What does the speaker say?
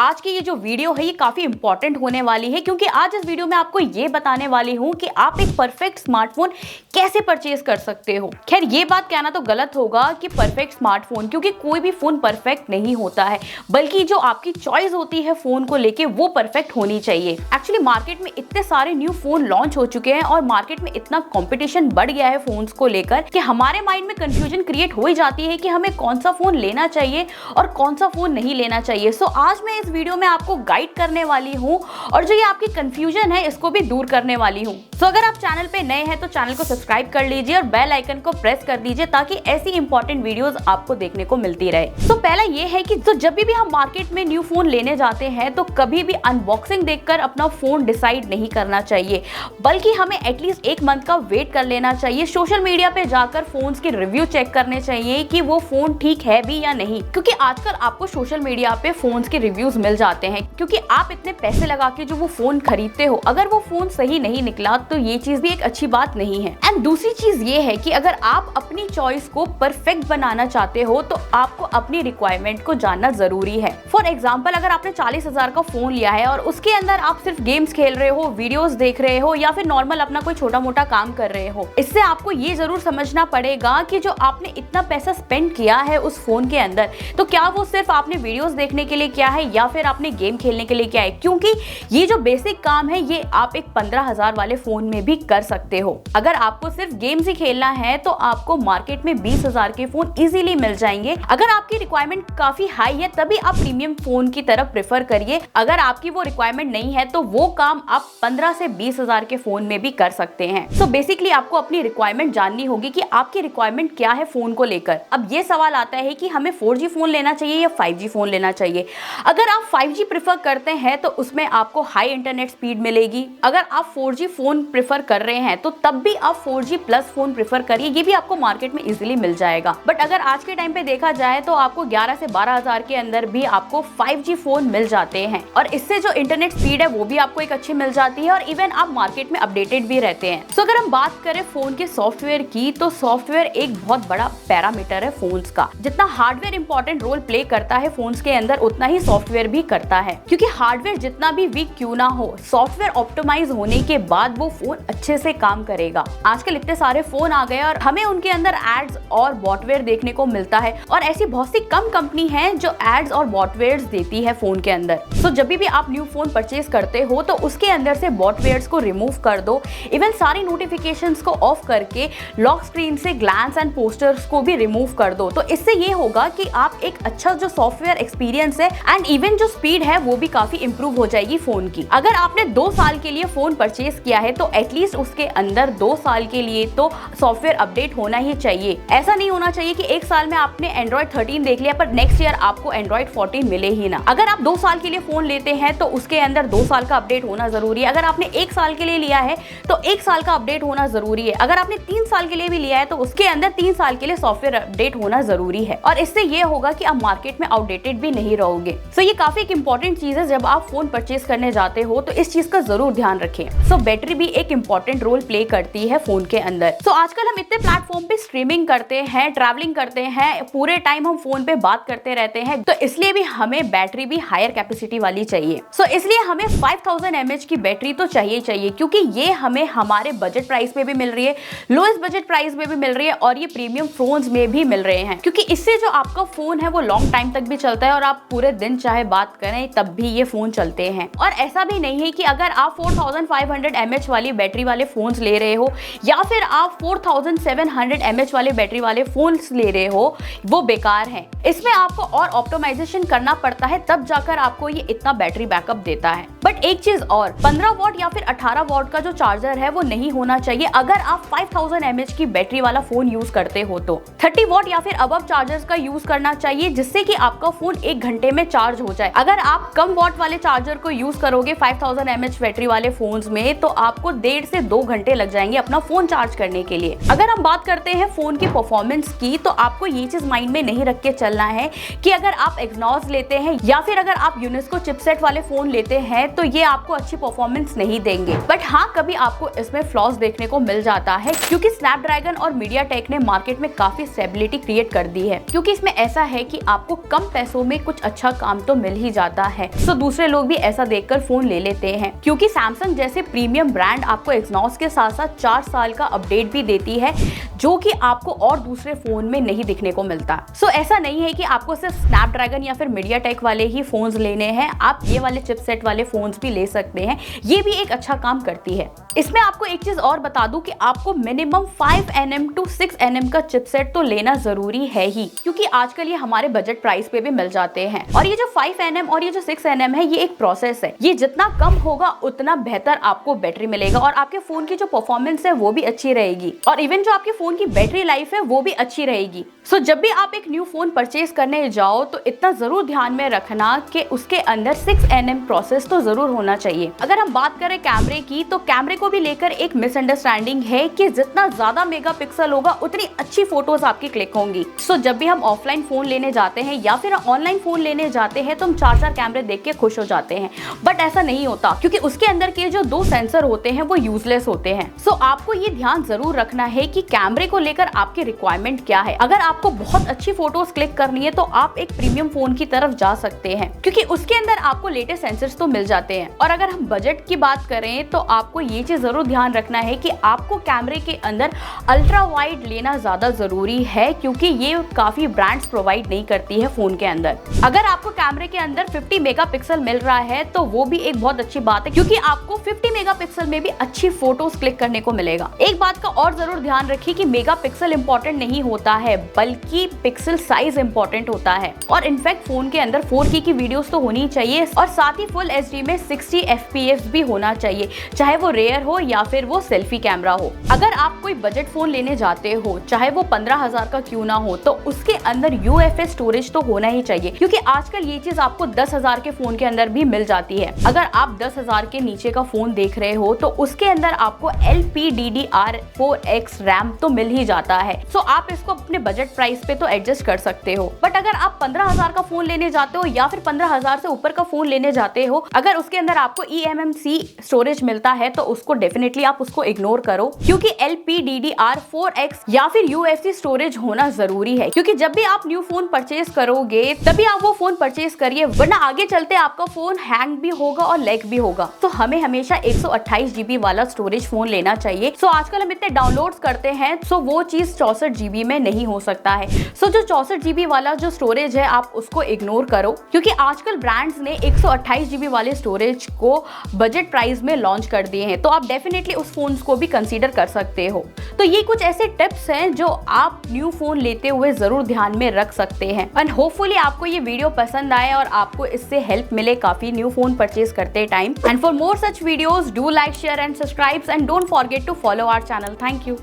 आज की ये जो वीडियो है ये काफी इंपॉर्टेंट होने वाली है, क्योंकि आज इस वीडियो में आपको ये बताने वाली हूँ कि आप एक परफेक्ट स्मार्टफोन कैसे परचेज कर सकते हो। खैर ये बात कहना तो गलत होगा कि परफेक्ट स्मार्टफोन, क्योंकि कोई भी फोन परफेक्ट नहीं होता है, बल्कि जो आपकी चॉइस होती है फोन को लेके वो परफेक्ट होनी चाहिए। एक्चुअली मार्केट में इतने सारे न्यू फोन लॉन्च हो चुके हैं और मार्केट में इतना कंपटीशन बढ़ गया है फोन्स को लेकर कि हमारे माइंड में कंफ्यूजन क्रिएट हो ही जाती है कि हमें कौन सा फोन लेना चाहिए और कौन सा फोन नहीं लेना चाहिए। सो आज मैं इस वीडियो में आपको गाइड करने वाली हूँ और जो ये आपकी कंफ्यूजन है इसको भी दूर करने वाली हूँ। सो अगर आप चैनल पे नए हैं तो चैनल को सब्सक्राइब कर लीजिए और बेल आइकन को प्रेस कर दीजिए ताकि ऐसी इंपॉर्टेंट वीडियोस आपको देखने को मिलती रहे। सो पहला ये है कि तो जब भी हम मार्केट में न्यू फोन लेने जाते हैं तो कभी भी अनबॉक्सिंग देखकर अपना फोन डिसाइड नहीं करना चाहिए, बल्कि हमें एटलीस्ट एक मंथ का वेट कर लेना चाहिए। सोशल मीडिया पे जाकर फोन्स के रिव्यू चेक करने चाहिए कि वो फोन ठीक है भी या नहीं, क्योंकि आजकल आपको सोशल मीडिया पे फोन्स के रिव्यूज मिल जाते हैं। क्योंकि आप इतने पैसे लगा के जो वो फोन खरीदते हो, अगर वो फोन सही नहीं निकला तो ये चीज भी एक अच्छी बात नहीं है। एंड दूसरी चीज ये है कि अगर आप अपनी चॉइस को परफेक्ट बनाना चाहते हो तो आपको अपनी रिक्वायरमेंट को जानना जरूरी है। फॉर एग्जाम्पल, अगर आपने 40,000 का फोन लिया है और उसके अंदर आप सिर्फ गेम्स खेल रहे हो, वीडियोस देख रहे हो या फिर नॉर्मल अपना कोई छोटा मोटा काम कर रहे हो, इससे आपको ये जरूर समझना पड़ेगा कि जो आपने इतना पैसा स्पेंड किया है उस फोन के अंदर, तो क्या वो सिर्फ आपने वीडियोस देखने के लिए किया है या फिर आपने गेम खेलने के लिए किया है। क्योंकि ये जो बेसिक काम है ये आप एक 15,000 वाले फोन में भी कर सकते हो। अगर आपको सिर्फ गेम्स ही खेलना है तो आपको मार्केट में 20,000 के फोन इजीली मिल जाएंगे। अगर आपकी रिक्वायरमेंट काफी हाई है तभी आप प्रीमियम फोन की तरफ प्रेफर करिए। अगर आपकी वो रिक्वायरमेंट नहीं है तो वो काम आप 15 से 20,000 के फोन में भी कर सकते हैं। सो बेसिकली आपको अपनी रिक्वायरमेंट जाननी होगी कि आपकी रिक्वायरमेंट क्या है फोन को लेकर। अब ये सवाल आता है कि हमें 4G फोन लेना चाहिए या 5G फोन लेना चाहिए। अगर आप 5G प्रेफर करते हैं तो उसमें आपको हाई इंटरनेट स्पीड मिलेगी। अगर आप 4G फोन प्रेफर कर रहे हैं तो तब भी आप 4G प्लस फोन प्रेफर करिए, ये भी आपको मार्केट में इजीली मिल जाएगा। बट अगर आज के टाइम पे देखा जाए तो आपको 11 से 12,000 के अंदर भी आपको 5G फोन मिल जाते हैं और इससे जो इंटरनेट स्पीड है वो भी आपको एक अच्छी मिल जाती है और इवन आप मार्केट में अपडेटेड भी रहते हैं। सो अगर हम बात करें फोन के सॉफ्टवेयर की, तो सॉफ्टवेयर एक बहुत बड़ा पैरामीटर है फोन्स का। जितना हार्डवेयर इंपॉर्टेंट रोल प्ले करता है फोन्स के अंदर, उतना ही सॉफ्टवेयर भी करता है। क्योंकि हार्डवेयर जितना भी वीक क्यों ना हो, सॉफ्टवेयर ऑप्टिमाइज होने के बाद वो फोन अच्छे से काम करेगा। आजकल इतने सारे फोन आ गए और हमें उनके अंदर एड्स और बॉटवेयर देखने को मिलता है और ऐसी बहुत सी कम कंपनी है जो एड्स और बॉटवेयर देती है फोन के अंदर। सो जब भी आप न्यू फोन परचेज करते हो तो उसके अंदर से बॉटवेयर्स को रिमूव कर दो। इवन सारी नोटिफिकेशंस को ऑफ करके लॉक स्क्रीन से ग्लैंस एंड पोस्टर्स को भी रिमूव कर दो। तो इससे ये होगा कि आप एक अच्छा जो सॉफ्टवेयर एक्सपीरियंस है एंड इवन जो स्पीड है वो भी काफी इंप्रूव हो जाएगी फोन की। अगर आपने 2 साल के लिए फोन परचेज किया है तो एटलीस्ट उसके अंदर 2 साल के लिए तो सॉफ्टवेयर अपडेट होना ही चाहिए। ऐसा नहीं होना चाहिए कि 1 साल में आपने एंड्रॉइड 13 देख लिया पर नेक्स्ट ईयर आपको एंड्रॉइड 14 मिले ही ना। अगर आप 2 साल के लिए फोन लेते हैं तो उसके अंदर 2 साल का अपडेट होना जरूरी है। अगर आपने 1 साल के लिए लिया है तो 1 साल का अपडेट होना जरूरी है। अगर आपने 3 साल के लिए भी लिया है तो उसके अंदर 3 साल के लिए सॉफ्टवेयर अपडेट होना जरूरी है और इससे ये होगा कि आप मार्केट में आउटडेटेड भी नहीं रहोगे। सो ये काफी एक इंपॉर्टेंट चीज है। जब आप फोन परचेज करने जाते हो तो इस चीज का जरूर ध्यान रखें। सो बैटरी भी एक इंपॉर्टेंट रोल प्ले करती है फोन के अंदर। सो आजकल हम इतने प्लेटफॉर्म पे स्ट्रीमिंग करते हैं, ट्रैवलिंग करते हैं, पूरे टाइम हम फोन पे बात करते रहते हैं, तो इसलिए भी हमें बैटरी भी हायर कैपेसिटी वाली चाहिए। सो इसलिए हमें 5000 mAh की बैटरी तो चाहिए, क्योंकि ये हमें हमारे बजट प्राइस में भी मिल रही है, लोएस्ट बजट प्राइस में भी मिल रही है और ये प्रीमियम फोन्स में भी मिल रहे हैं। क्योंकि इससे जो आपका फोन है वो लॉन्ग टाइम तक भी चलता है और आप पूरे दिन चाहे बात करें तब भी ये फोन चलते हैं। और ऐसा भी नहीं है कि अगर आप 4500 mAh वाली बैटरी वाले फोन्स ले रहे हो या फिर आप 4700 mAh वाले बैटरी वाले फोन्स ले रहे हो वो बेकार है। इसमें आपको और ऑप्टिमाइजेशन करना पड़ता है तब जाकर आपको ये इतना बैटरी बैकअप देता है। बट एक चीज और, 15 वॉट या फिर 18 वॉट का जो चार्जर है वो नहीं होना चाहिए अगर आप 5000 mAh की बैटरी वाला फोन यूज करते हो। तो 30 वॉट या फिर अबव चार्जर्स का यूज करना चाहिए जिससे कि आपका फोन 1 घंटे में चार्ज हो जाए। अगर आप कम वॉट वाले चार्जर को यूज करोगे 5000 mAh बैटरी वाले फोन्स में तो आपको 1.5 से 2 घंटे लग जाएंगे अपना फोन चार्ज करने के लिए। अगर हम बात करते हैं फोन की परफॉर्मेंस की, तो आपको ये चीज माइंड में नहीं रख के चलना है कि अगर आप एक्सनॉस लेते हैं या फिर अगर आप यूनेस्को चिपसेट वाले फोन लेते हैं तो ये आपको अच्छी परफॉर्मेंस नहीं देंगे। बट हाँ, कभी आपको इसमें फ्लॉज देखने को मिल जाता है, क्योंकि स्नैपड्रैगन और मीडियाटेक ने मार्केट में काफी स्टेबिलिटी क्रिएट कर दी है। क्योंकि इसमें ऐसा है कि आपको कम पैसों में कुछ अच्छा काम तो मिल ही जाता है, तो दूसरे लोग भी ऐसा देखकर फोन ले लेते हैं। क्योंकि सैमसंग जैसे प्रीमियम ब्रांड आपको एक्सनॉस के साथ साथ 4 साल का अपडेट भी देती है, जो कि आपको और दूसरे फोन में नहीं दिखने को मिलता। सो ऐसा नहीं है कि आपको सिर्फ स्नैपड्रैगन या फिर मीडियाटेक वाले ही फोन्स लेने हैं, आप ये वाले चिपसेट वाले फोन्स भी ले सकते हैं। ये भी एक अच्छा काम करती है। इसमें आपको एक चीज और बता दूं कि आपको मिनिमम 5nm to 6nm का चिपसेट तो लेना जरूरी है ही, क्योंकि आजकल ये हमारे बजट प्राइस पे भी मिल जाते हैं। और ये जो 5nm और ये जो 6nm है, ये एक प्रोसेस है। ये जितना कम होगा उतना बेहतर आपको बैटरी मिलेगा और आपके फोन की जो परफॉर्मेंस है वो भी अच्छी रहेगी, और इवन जो आपके फोन की बैटरी लाइफ है वो भी अच्छी रहेगी। सो जब भी आप एक न्यू फोन परचेज करने जाओ तो इतना जरूर ध्यान में रखना कि उसके अंदर 6nm प्रोसेस तो जरूर होना चाहिए। अगर हम बात करें कैमरे की, तो कैमरे को भी लेकर एक मिसअंडरस्टैंडिंग है कि जितना ज्यादा मेगापिक्सल होगा उतनी अच्छी फोटोज आपकी क्लिक होंगी। सो जब भी हम ऑफलाइन फोन लेने जाते हैं या फिर ऑनलाइन फोन लेने जाते हैं तो हम 4 कैमरे देख के खुश हो जाते हैं, बट ऐसा नहीं होता, क्योंकि उसके अंदर के जो 2 सेंसर होते हैं वो यूजलेस होते हैं। सो आपको ये ध्यान जरूर रखना है कि कैमरे को लेकर आपकी रिक्वायरमेंट क्या है। अगर आपको बहुत अच्छी फोटोज क्लिक करनी है तो आप एक प्रीमियम फोन की तरफ जा सकते हैं, क्योंकि उसके अंदर आपको लेटेस्ट सेंसर्स तो मिल जाते हैं। और अगर हम बजट की बात करें तो आपको ये चीज जरूर ध्यान रखना है कि आपको कैमरे के अंदर अल्ट्रा वाइड लेना ज्यादा जरूरी है, क्योंकि ये काफी ब्रांड्स प्रोवाइड नहीं करती है फोन के अंदर। अगर आपको कैमरे के अंदर 50 मेगापिक्सल मिल रहा है तो वो भी एक बहुत अच्छी बात है, क्योंकि आपको 50 मेगापिक्सल में भी अच्छी फोटोज क्लिक करने को मिलेगा। एक बात का और जरूर ध्यान रखिए कि मेगापिक्सल इंपॉर्टेंट नहीं होता है, बल्कि पिक्सल साइज इंपॉर्टेंट होता है। और इनफैक्ट फोन के अंदर 4K की वीडियोस तो होनी चाहिए, और साथ ही फुल HD में 60 FPS भी होना चाहिए, चाहे वो रेयर हो या फिर वो सेल्फी कैमरा हो। अगर आप कोई बजट फोन लेने जाते हो, चाहे वो 15,000 का क्यों ना हो, तो उसके अंदर UFS स्टोरेज तो होना ही चाहिए, क्योंकि आजकल ये चीज आपको 10,000 के फोन के अंदर भी मिल जाती है। अगर आप 10,000 के नीचे का फोन देख रहे हो तो उसके अंदर आपको LPDDR4X रैम तो मिल ही जाता है। सो आप इसको अपने बजट प्राइस पे तो एडजस्ट कर सकते हो। बट अगर आप 15,000 का फोन लेने जाते हो या फिर 15,000 से ऊपर का फोन लेने जाते हो, अगर उसके अंदर आपको eMMC स्टोरेज मिलता है तो उसको डेफिनेटली आप उसको इग्नोर करो, क्योंकि LPDDR4X या फिर UFC स्टोरेज होना जरूरी है। क्योंकि जब भी आप न्यू फोन परचेज करोगे तभी आप वो फोन परचेज करिए, वरना आगे चलते आपका फोन हैंग भी होगा और लैग भी होगा। तो हमें हमेशा 128 GB वाला स्टोरेज फोन लेना चाहिए। सो आजकल हम इतने डाउनलोड्स करते हैं, सो वो चीज 64 GB में नहीं हो सकता है। सो जो 64 GB वाला जो स्टोरेज है आप उसको इग्नोर करो, क्योंकि आजकल ब्रांड्स ने 128 GB वाले स्टोरेज को बजट प्राइस में लॉन्च कर दिए हैं, तो आप डेफिनेटली उस फोन को भी कंसीडर कर सकते हो। तो ये कुछ ऐसे टिप्स हैं जो आप न्यू फोन लेते हुए जरूर ध्यान में रख सकते हैं। एंड होपफुली आपको ये वीडियो पसंद आए और आपको इससे हेल्प मिले काफी न्यू फोन परचेज करते time. And for more such videos do like, share and subscribe, and don't forget to follow our channel. Thank you.